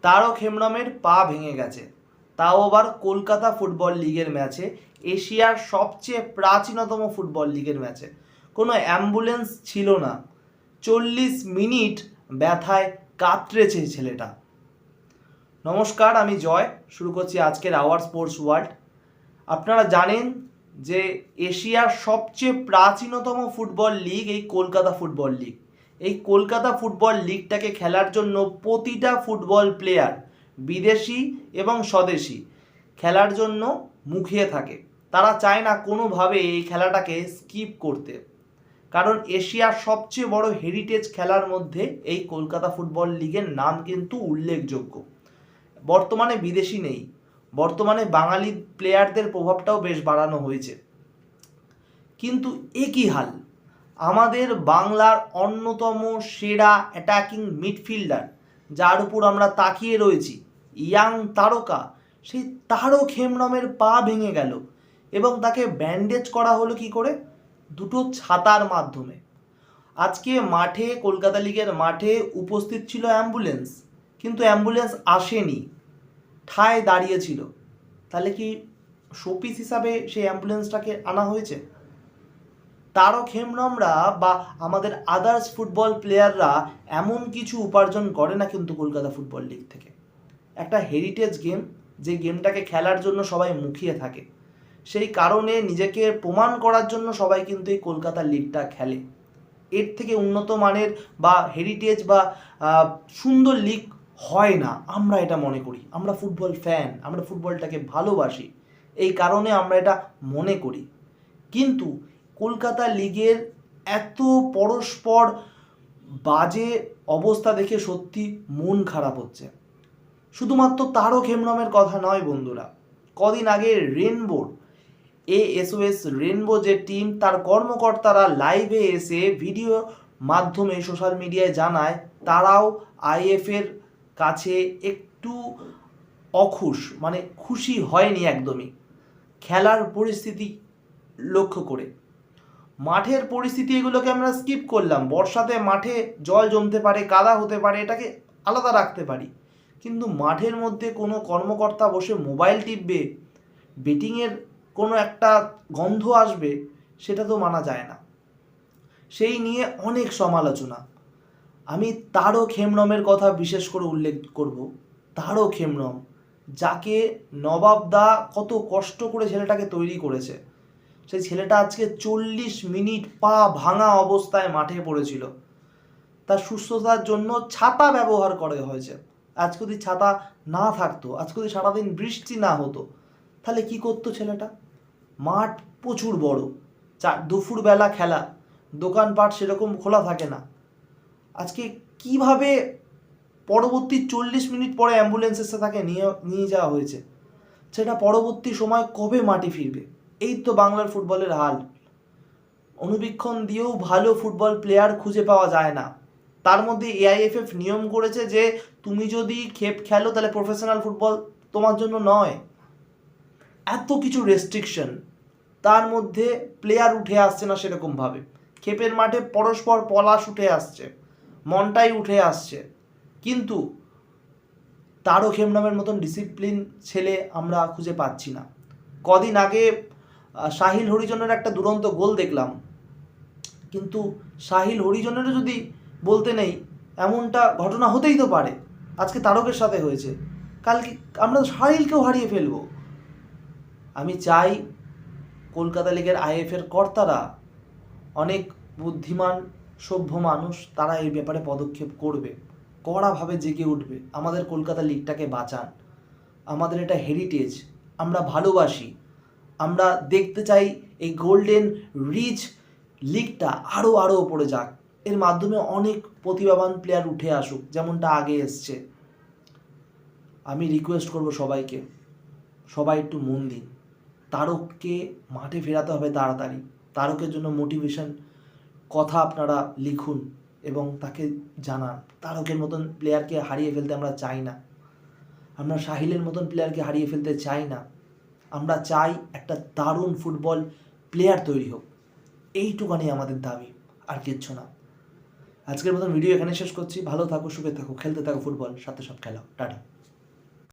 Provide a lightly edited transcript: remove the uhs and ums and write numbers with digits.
তারক হেমব্রমের পা ভেঙে গেছে, তাও আবার কলকাতা ফুটবল লিগের ম্যাচে, এশিয়ার সবচেয়ে প্রাচীনতম ফুটবল লিগের ম্যাচে। কোনো অ্যাম্বুলেন্স ছিল না, 40 মিনিট ব্যথায় কাতরেছে ছেলেটা। নমস্কার, আমি জয়। শুরু করছি আজকের আওয়ার স্পোর্টস ওয়ার্ল্ড। আপনারা জানেন যে এশিয়ার সবচেয়ে প্রাচীনতম ফুটবল লিগ এই কলকাতা ফুটবল লিগ। এই কলকাতা ফুটবল লিগটাকে খেলার জন্য প্রতিটা ফুটবল প্লেয়ার, বিদেশি এবং স্বদেশি, খেলার জন্য মুখিয়ে থাকে। তারা চায় না কোনোভাবে এই খেলাটাকে স্কিপ করতে, কারণ এশিয়ার সবচেয়ে বড় হেরিটেজ খেলার মধ্যে এই কলকাতা ফুটবল লিগের নাম কিন্তু উল্লেখযোগ্য। বর্তমানে বিদেশি নেই, বর্তমানে বাঙালি প্লেয়ারদের প্রভাবটাও বেশ বাড়ানো হয়েছে। কিন্তু এ কী হাল, আমাদের বাংলার অন্যতম সেরা অ্যাটাকিং মিডফিল্ডার, যার উপর আমরা তাকিয়ে রয়েছি, ইয়াং তারকা, সেই তারক হেমব্রমের পা ভেঙে গেল এবং তাকে ব্যান্ডেজ করা হলো কি করে? দুটো ছাতার মাধ্যমে। আজকে মাঠে, কলকাতা লিগের মাঠে উপস্থিত ছিল অ্যাম্বুলেন্স, কিন্তু অ্যাম্বুলেন্স আসেনি, ঠায় দাঁড়িয়েছিল। তাহলে কি শোপিস হিসাবে সেই অ্যাম্বুলেন্সটাকে আনা হয়েছে? তারক হেমব্রমরা বা আমাদের আদার্স ফুটবল প্লেয়াররা এমন কিছু উপার্জন করে না কিন্তু কলকাতা ফুটবল লিগ থেকে। একটা হেরিটেজ গেম, যে গেমটাকে খেলার জন্য সবাই মুখিয়ে থাকে, সেই কারণে নিজেকে প্রমাণ করার জন্য সবাই কিন্তু এই কলকাতা লিগটা খেলে। এর থেকে উন্নত মানের বা হেরিটেজ বা সুন্দর লিগ হয় না, আমরা এটা মনে করি। আমরা ফুটবল ফ্যান, আমরা ফুটবলটাকে ভালোবাসি, এই কারণে আমরা এটা মনে করি। কিন্তু কলকাতা লিগের এত পরস্পর বাজে অবস্থা দেখে সত্যি মন খারাপ হচ্ছে। শুধুমাত্র তারক হেমব্রমের কথা নয় বন্ধুরা, কদিন আগে রেনবোর ASOS রেনবো যে টিম, তার কর্মকর্তারা লাইভে এসে ভিডিও মাধ্যমে সোশ্যাল মিডিয়ায় জানায় তারাও IF-এর কাছে একটু অখুশ, মানে খুশি হয়নি একদমই খেলার পরিস্থিতি লক্ষ্য করে। মাঠের পরিস্থিতি এগুলোকে আমরা স্কিপ করলাম, বর্ষাতে মাঠে জল জমতে পারে, কাদা হতে পারে, এটাকে আলাদা রাখতে পারি। কিন্তু মাঠের মধ্যে কোনো কর্মকর্তা বসে মোবাইল টিপবে, বেটিংয়ের কোনো একটা গন্ধ আসবে, সেটা তো মানা যায় না। সেই নিয়ে অনেক সমালোচনা। আমি তারক হেমব্রমের কথা বিশেষ করে উল্লেখ করব। তারক হেমব্রম, যাকে নবাবদা কত কষ্ট করে ছেলেটাকে তৈরি করেছে, সেই ছেলেটা আজকে 40 মিনিট পা ভাঙা অবস্থায় মাঠে পড়েছিল। তার সুস্থতার জন্য ছাতা ব্যবহার করা হয়েছে। আজকে যদি ছাতা না থাকতো, আজকে যদি সারাদিন বৃষ্টি না হতো, তাহলে কি করতো ছেলেটা? মাঠ প্রচুর বড়, দুপুরবেলা খেলা, দোকানপাট সেরকম খোলা থাকে না। আজকে কিভাবে পরবর্তী 40 মিনিট পরে অ্যাম্বুলেন্স এসে তাকে নিয়ে যাওয়া হয়েছে, সেটা পরবর্তী সময় কবে মাটি ফিরবে? এই তো বাংলার ফুটবলের হাল। অনুবীক্ষণ দিয়েও ভালো ফুটবল প্লেয়ার খুঁজে পাওয়া যায় না। তার মধ্যে AIFF নিয়ম করেছে যে তুমি যদি খেপ খেলো তাহলে প্রফেশনাল ফুটবল তোমার জন্য নয়। এত কিছু রেস্ট্রিকশন, তার মধ্যে প্লেয়ার উঠে আসছে না সেরকমভাবে। খেপের মাঠে পরস্পর পলাশ উঠে আসছে, মনটাই উঠে আসছে, কিন্তু তারক হেমব্রমের মতন ডিসিপ্লিন ছেলে আমরা খুঁজে পাচ্ছি না। কদিন আগে সাহিল হরিজনের একটা দুরন্ত গোল দেখলাম, কিন্তু সাহিল হরিজনেরও যদি বলতে নেই, এমনটা ঘটনা হতেই তো পারে। আজকে তারকের সাথে হয়েছে, কালকে আমরা সাহিলকেও হারিয়ে ফেলবো। আমি চাই কলকাতা লিগের IF-এর কর্তারা, অনেক বুদ্ধিমান সভ্য মানুষ, তারা এই ব্যাপারে পদক্ষেপ করবে, কড়াভাবে জেগে উঠবে। আমাদের কলকাতা লিগটাকে বাঁচান। আমাদের এটা হেরিটেজ, আমরা ভালোবাসি। আমরা দেখতে চাই এই গোল্ডেন রিচ লিগটা আরও ওপরে যাক, এর মাধ্যমে অনেক প্রতিভাবান প্লেয়ার উঠে আসুক, যেমনটা আগে এসছে। আমি রিকোয়েস্ট করব সবাইকে, সবাই একটু মন দিন। তারককে মাঠে ফেরাতে হবে তাড়াতাড়ি। তারকের জন্য মোটিভেশন কথা আপনারা লিখুন এবং তাকে জানান। তারকের মতন প্লেয়ারকে হারিয়ে ফেলতে আমরা চাই না, আমরা সাহিলের মতন প্লেয়ারকে হারিয়ে ফেলতে চাই না। আমরা চাই একটা দারুণ ফুটবল প্লেয়ার তৈরি হোক, এইটুকানি আমাদের দাবি, আর কিচ্ছু না। আজকের মতন ভিডিও এখানে শেষ করছি। ভালো থাকো, সুখে থাকো, খেলতে থাকো ফুটবল, সাথে সব খেলাও। টাটা।